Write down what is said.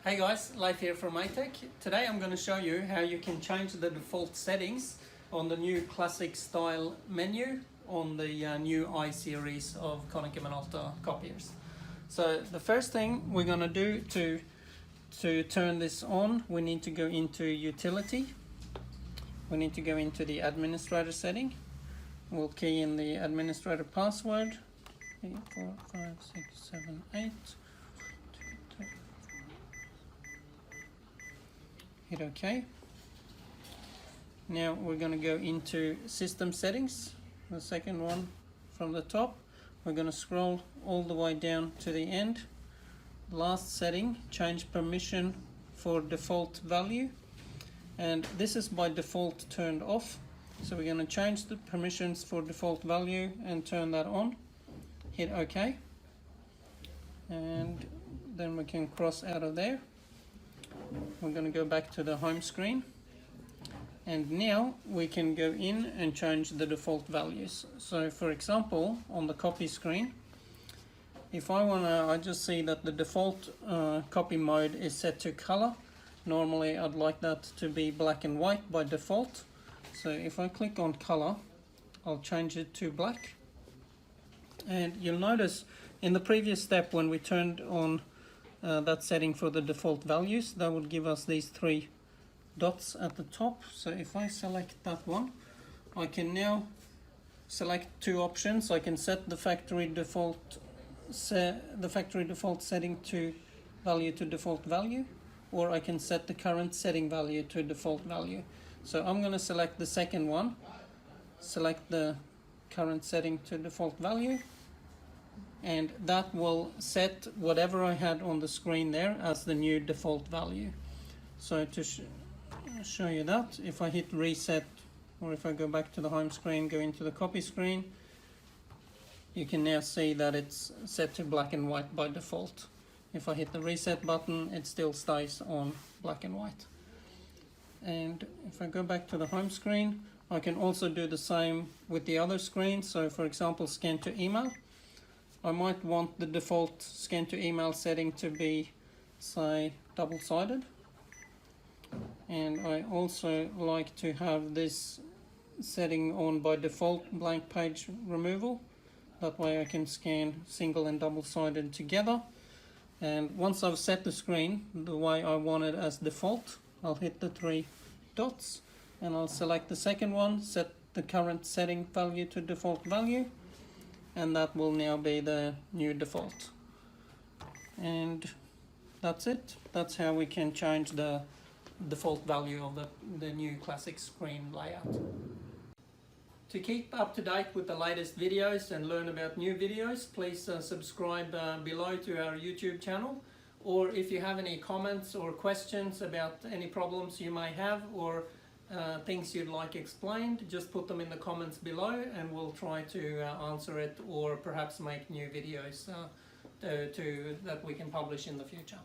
Hey guys, Leif here from iTech. Today I'm going to show you how you can change the default settings on the new classic style menu on the new i series of Konica Minolta copiers. So the first thing we're going to do to turn this on, we need to go into utility. We need to go into the administrator setting. We'll key in the administrator password. 3, 4, 5, 6, 7, 8. Hit OK. Now we're going to go into system settings, the second one from the top. We're going to scroll all the way down to the end. Last setting, change permission for default value, and this is by default turned off, so we're going to change the permissions for default value and turn that on. Hit OK, and then we can cross out of there. We're going to go back to the home screen, and now we can go in and change the default values. So for example, on the copy screen, if I just see that the default copy mode is set to color. Normally I'd like that to be black and white by default. So if I click on color, I'll change it to black. And you'll notice in the previous step when we turned on that setting for the default values, that would give us these 3 dots at the top. So if I select that one, I can now select 2 options. I can set the factory default setting to value to default value, or I can set the current setting value to default value. So I'm going to select the second one, select the current setting to default value, and that will set whatever I had on the screen there as the new default value. So to show you that, if I hit reset, or if I go back to the home screen, go into the copy screen, you can now see that it's set to black and white by default. If I hit the reset button, it still stays on black and white. And if I go back to the home screen, I can also do the same with the other screens. So for example, scan to email. I might want the default scan to email setting to be, say, double-sided. And I also like to have this setting on by default blank page removal. That way I can scan single and double-sided together. And once I've set the screen the way I want it as default, I'll hit the 3 dots and I'll select the second one, set the current setting value to default value, and that will now be the new default. And that's it. That's how we can change the default value of the new classic screen layout. To keep up to date with the latest videos and learn about new videos, please subscribe below to our YouTube channel. Or if you have any comments or questions about any problems you may have, or things you'd like explained, just put them in the comments below and we'll try to answer it, or perhaps make new videos that we can publish in the future.